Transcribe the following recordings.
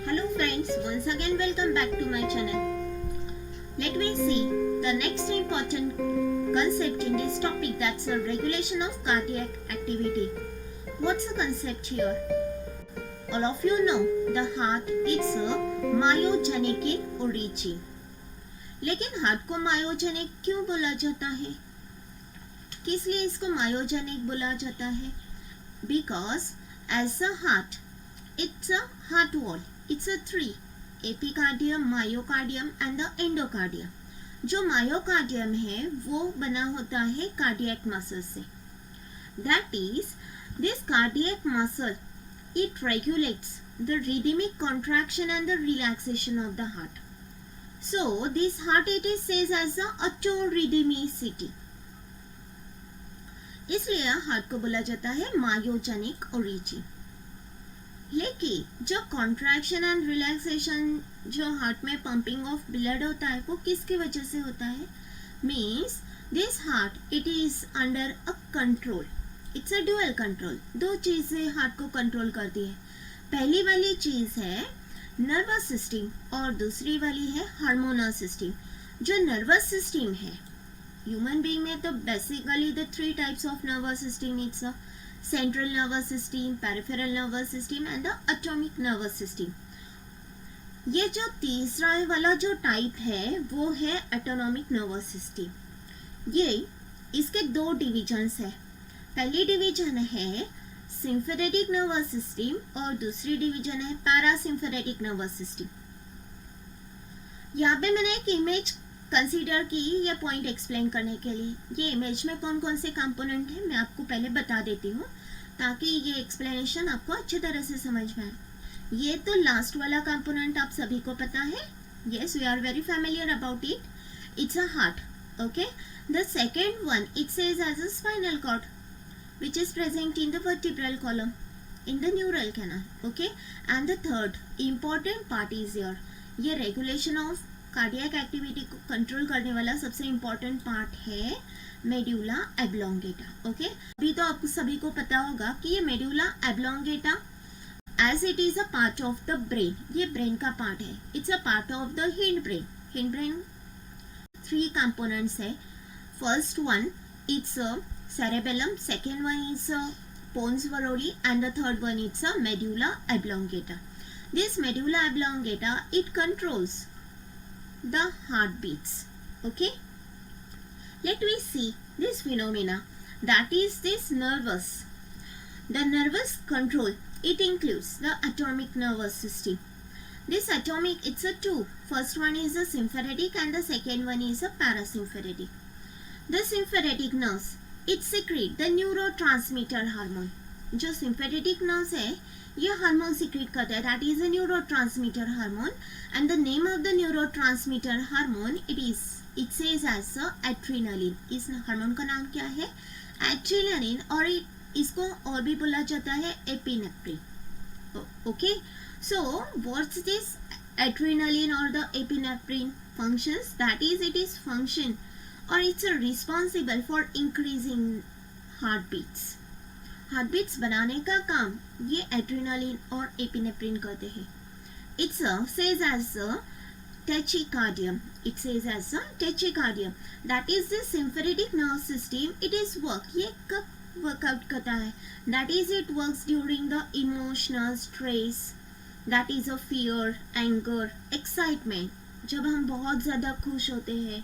Hello friends, once again welcome back to my channel. Let me see the next important concept in this topic, that's a regulation of cardiac activity. What's the concept here? All of you know the heart is a myogenic in origin. लेकिन heart को myogenic क्यों बोला जाता है? किस लिए इसको myogenic बोला जाता है? Because as a heart, it's a heart wall. It's a three: epicardium, myocardium and the endocardium. जो मायोकार्डियम है वो बना होता है कार्डियक मसल से. That is this cardiac muscle, it regulates the rhythmic contraction and the relaxation of the heart. So this heart it is says as a autorhythmicity. इसलिए heart को बोला जाता है मायोजेनिक ओरिजिन. लेकिन जो कॉन्ट्रैक्शन एंड रिलैक्सेशन जो heart में pumping of blood होता है वो किसकी वजह से होता है? Means this heart it is under a control. It's a dual control. दो चीजें हार्ट को कंट्रोल करती है. पहली वाली चीज है नर्वस सिस्टम और दूसरी वाली है हार्मोनल सिस्टम. जो नर्वस सिस्टम है ह्यूमन बीइंग में तो basically the three types of nervous system. It's a central nervous system, peripheral nervous system and the atomic nervous system. ये जो तीसरा वाला जो टाइप है वो है ऑटोनॉमिक नर्वस सिस्टम. ये इसके दो डिविजन्स है. पहली डिवीजन है सिम्फेरेटिक नर्वस सिस्टम और दूसरी डिवीजन है पैरासिम्फेरेटिक नर्वस सिस्टम. यहाँ पे मैंने एक इमेज कंसीडर की ये पॉइंट एक्सप्लेन करने के लिए. ये इमेज में कौन कौन से कंपोनेंट है मैं आपको पहले बता देती हूँ ताकि ये एक्सप्लेनेशन आपको अच्छी तरह से समझ में आए. ये तो लास्ट वाला कंपोनेंट आप सभी को पता है. Yes, we are very familiar about it. It's a heart. Okay. The second one it says as a spinal cord which is present in the vertebral column in the neural canal. Okay. And the third important part is here. ये regulation of cardiac activity को control करने वाला सबसे important part है medulla oblongata. Okay. अभी तो आपको सभी को पता होगा कि ये medulla oblongata as it is a part of the brain. ये ब्रेन का पार्ट है. It's a part of the hind brain. Hind brain three components है. First one it's a cerebellum, second one is pons varoli and the third one is medulla oblongata. This medulla oblongata it controls the heartbeats. Okay, let me see this phenomena, that is this nervous. The nervous control it includes the atomic nervous system. This atomic it's a two. First one is a sympathetic and the second one is a parasympathetic. The sympathetic nerves it secrete the neurotransmitter hormone. जो sympathetic nerves है ये hormone secrete करता है, that is a neurotransmitter hormone. And the name of the neurotransmitter hormone it says as adrenaline. इस hormone का नाम क्या है? adrenaline. और इसको और भी बोला जाता है epinephrine. Okay, so what's this adrenaline or the epinephrine functions? That is it is function और it's responsible for increasing heart beats. Heart beats बनाने का काम ये एड्रेनालिन और एपिनेफ्रिन करते हैं. It's says as tachycardium. It says as a tachycardium. That is the sympathetic nerve system. It is work. ये कब वर्कआउट करता है? That is it works during the emotional stress. That is a fear, anger, excitement. जब हम बहुत ज़्यादा खुश होते हैं,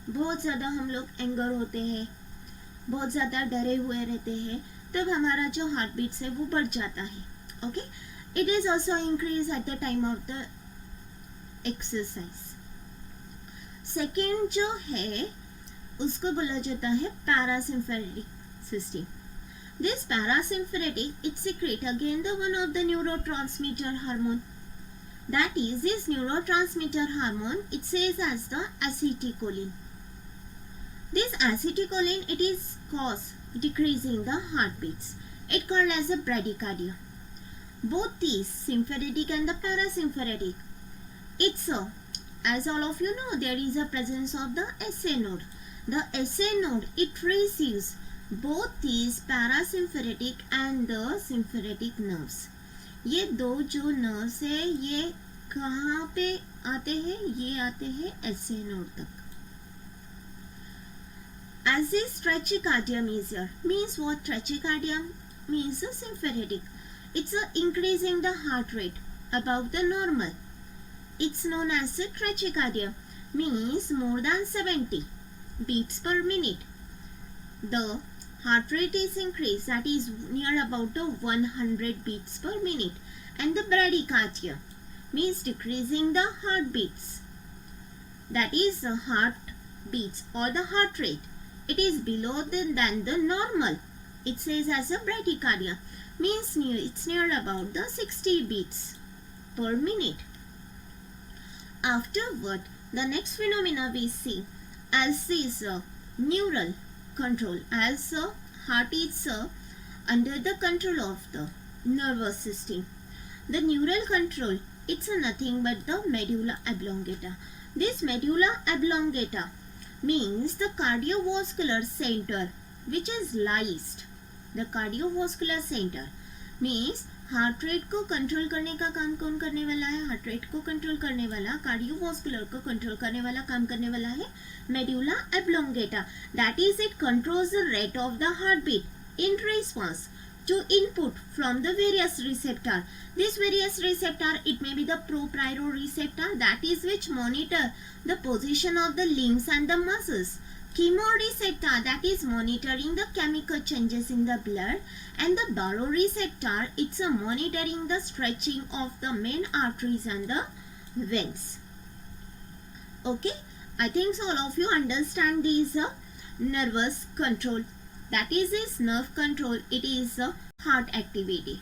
बहुत ज़्यादा हम लोग एंगर होते हैं, बहुत ज़्यादा डरे हुए रहते हैं, तब हमारा जो हार्ट बीट्स है वो बढ़ जाता है. Okay. It is also increase at the time of the exercise. Second जो है उसको बोला जाता है parasympathetic system. This parasympathetic it secrete again the one of the neurotransmitter hormone. That is this neurotransmitter hormone it says as the acetylcholine. This acetylcholine it is cause decreasing the heartbeats. It called as a bradycardia. Both these sympathetic and the parasympathetic it's as all of you know there is a presence of the SA node. The SA node it receives both these parasympathetic and the sympathetic nerves. ये दो जो nerves है ये कहाँ पे आते हैं, ये आते हैं ऐसे नोड तक. As is tachycardia measure means what? Tachycardia means a symphoretic. It's increasing the heart rate above the normal. It's known as a tachycardia, means more than 70 beats per minute. The heart rate is increased, that is near about 100 beats per minute. And the bradycardia means decreasing the heartbeats, that is the heart beats or the heart rate. It is below than the normal. It says as a bradycardia, means it's near about the 60 beats per minute. Afterward, the next phenomena we see as is neural control, as heart is under the control of the nervous system. The neural control, it's nothing but the medulla oblongata. This medulla oblongata means the cardiovascular center which is lies. The cardiovascular center means heart rate को control करने का काम कौन करने वाला है? Heart rate को control करने वाला, कार्डियोवास्कुलर को कंट्रोल करने वाला काम करने वाला है medulla oblongata. That is it controls the rate of the heart beat in response to input from the various receptor. This various receptor, it may be the proprioreceptor, that is which monitor the position of the limbs and the muscles. Chemoreceptor, that is monitoring the chemical changes in the blood, and the baroreceptor, it's a monitoring the stretching of the main arteries and the veins. Okay, I think so all of you understand these nervous control. That is this nerve control, it is heart activity.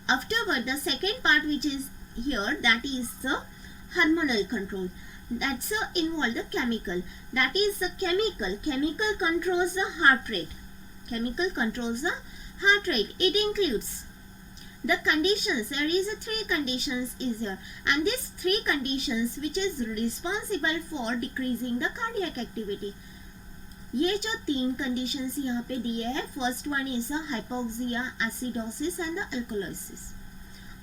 Afterward, the second part which is here, that is the hormonal control. That's involve the chemical. That is the chemical controls the heart rate. Chemical controls the heart rate. It includes the conditions. There is 3 conditions is here, and these 3 conditions which is responsible for decreasing the cardiac activity. ये जो 3 conditions यहाँ पे दिए हैं, first one is hypoxia, acidosis and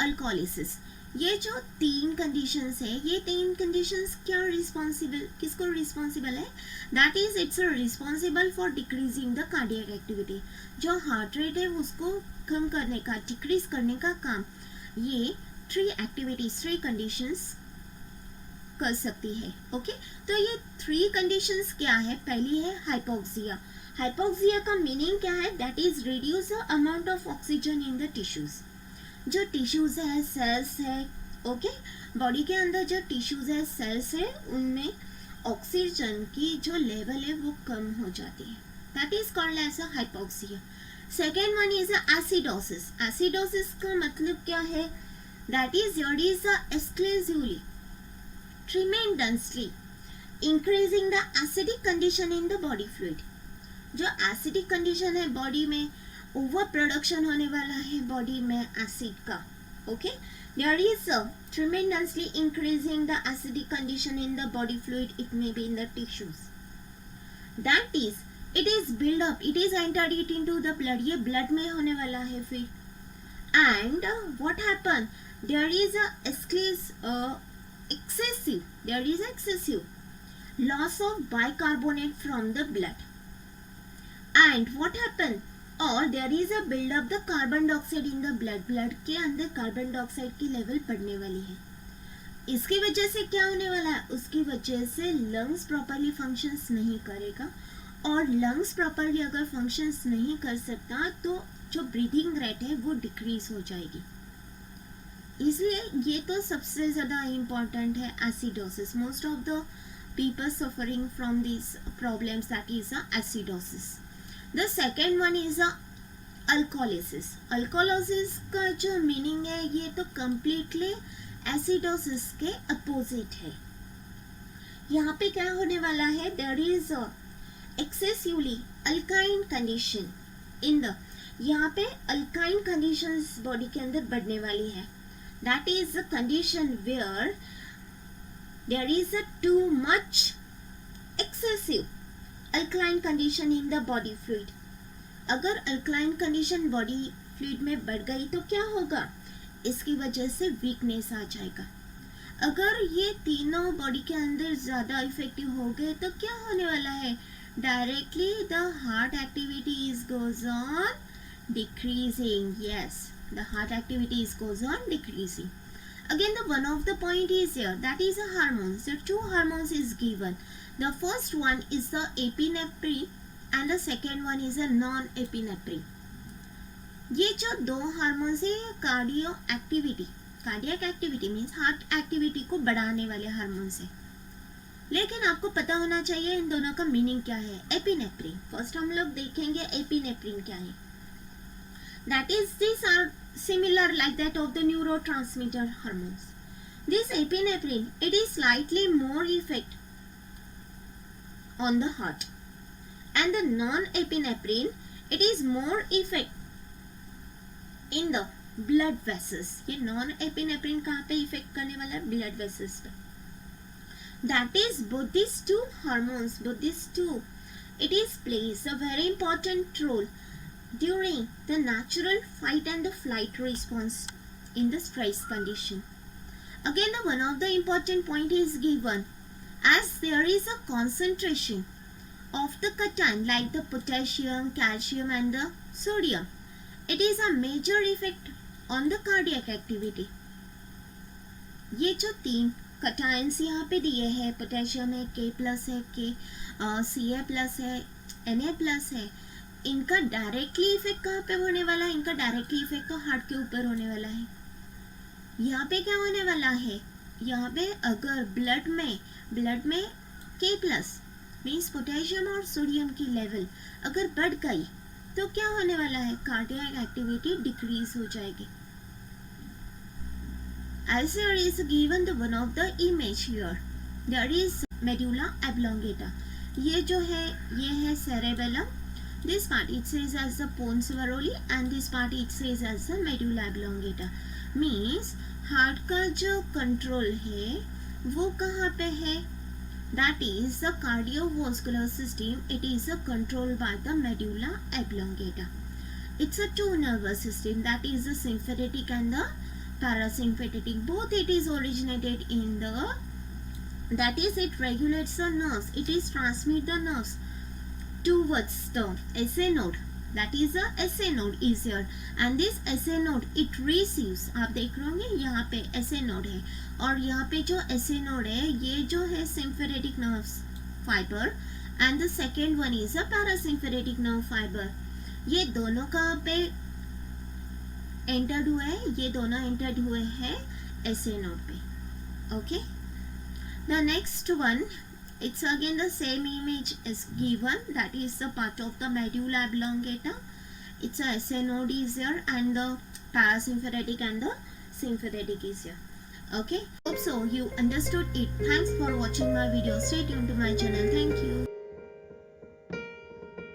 alkalosis. ये जो 3 conditions है, ये 3 कंडीशंस क्या रिस्पॉन्सिबल, किसको रिस्पॉन्सिबल है? That is it's responsible for decreasing the cardiac activity. जो हार्ट रेट है उसको कम करने का, डिक्रीज करने का काम ये 3 एक्टिविटीज, 3 कंडीशंस कर सकती है. ओके, तो ये 3 कंडीशंस क्या है? पहली है हाइपोक्सिया. हाइपोक्सिया का मीनिंग क्या है? That is reduce the amount of oxygen in the tissues. जो टिश्यूज है, सेल्स है, ओके, बॉडी के अंदर जो टिश्यूज है, सेल्स है, उनमें ऑक्सीजन की जो लेवल है वो कम हो जाती है. That is called as a hypoxia. Second one is acidosis. Acidosis का मतलब क्या है? That is your is exclusively tremendously increasing the acidic condition in the body fluid. जो acidic condition है बॉडी में, ओवर प्रोडक्शन होने वाला है बॉडी में एसिड का. Okay, there is a tremendously increasing the acidic condition in the body fluid. It may be in the tissues. That is, it is build up, it is entered it into the blood. ये blood में होने वाला है फिर. And what happen? There is a excessive loss of bicarbonate from the blood. And what happen? Or there is a build up the carbon dioxide in the blood. blood के अंदर carbon dioxide की level बढ़ने वाली है. इसकी वजह से क्या होने वाला है? उसकी वजह से लंग्स प्रॉपरली फंक्शंस नहीं करेगा, और लंग्स प्रॉपरली अगर फंक्शंस नहीं कर सकता तो जो ब्रीदिंग रेट है वो डिक्रीज हो जाएगी. इसलिए ये तो सबसे ज़्यादा इम्पॉर्टेंट है acidosis. Most of the people suffering from this problems, that is acidosis. The second one is alkalosis. Alkalosis का जो मीनिंग है ये तो कम्प्लीटली एसिडोसिस के अपोजिट है. यहाँ पे क्या होने वाला है? देयर इज एक्सेसिवली अल्काइन कंडीशन इन द, यहाँ पे अल्काइन कंडीशंस बॉडी के अंदर बढ़ने वाली है. That is a condition where there is a too much excessive alkaline condition in the body fluid. अगर alkaline condition body fluid में बढ़ गई तो क्या होगा? इसकी वजह से वीकनेस आ जाएगा। अगर ये तीनों बॉडी के अंदर ज़्यादा इफेक्टिव हो गए तो क्या होने वाला है, directly the heart activities goes on decreasing. Yes, the heart activities goes on decreasing. Again, the one of the point is here, that is a hormones. The two hormones is given. The first one is the epinephrine and the second one is a non-epinephrine. ये जो दो hormones है cardio activity, cardiac activity means heart activity को बढ़ाने वाले hormones है। लेकिन आपको पता होना चाहिए इन दोनों का मीनिंग क्या है। एपिनेफ्रिन, फर्स्ट हम लोग देखेंगे एपिनेफ्रिन क्या है। That is, these are similar like that of the neurotransmitter hormones. This epinephrine, it is slightly more effect on the heart, and the non-epinephrine, it is more effect in the blood vessels. ये non-epinephrine कहाँ पे effect करने वाला है, blood vessels पे. That is, both these two hormones, both these two, it is plays a very important role during the natural fight and the flight response in the stress condition. Again, the one of the important point is given, as there is a concentration of the cation like the potassium, calcium and the sodium. It is a major effect on the cardiac activity. ये जो तीन cations यहाँ पे दिए हैं, potassium है, के plus है, के सी ए प्लस है, एन ए प्लस है, इनका डायरेक्टली इफेक्ट कहाँ पे होने वाला है, इनका डायरेक्टली इफेक्ट तो हार्ट के ऊपर होने वाला है। यहाँ पे क्या होने वाला है, यहाँ पे अगर ब्लड में के प्लस मीन्स पोटेशियम और सोडियम की लेवल अगर बढ़ गई तो क्या होने वाला है, कार्डियक एक्टिविटी डिक्रीज हो जाएगी। As there is given the one of the image here, there is medulla oblongata. ये जो है ये है cerebellum. This part it says as the pons varoli and this part it says as the medulla oblongata. Means heart का जो control है वो कहाँ पे है, that is the cardiovascular system. It is controlled by the medulla oblongata. It's a two nervous system, that is the sympathetic and the parasympathetic. Both it is originated in the, that is it regulates the nerves, it is transmit the nerves towards the SA node, that is the SA node is here, and this SA node it receives, आप देख रहे होंगे यहाँ पे SA node है और यहाँ पे जो SA node है ये जो है sympathetic nerve fiber and the second one is a parasympathetic nerve fiber. ये दोनों कहाँ पे एंटर्ड हुए हैं, ये दोनों एंटर्ड हुए हैं SA node पे. Okay, the next one, it's again the same image is given, that is the part of the medulla oblongata. It's a SA node is here and the parasympathetic and the sympathetic is here. Okay, hope so you understood it. Thanks for watching my video. Stay tuned to my channel. Thank you.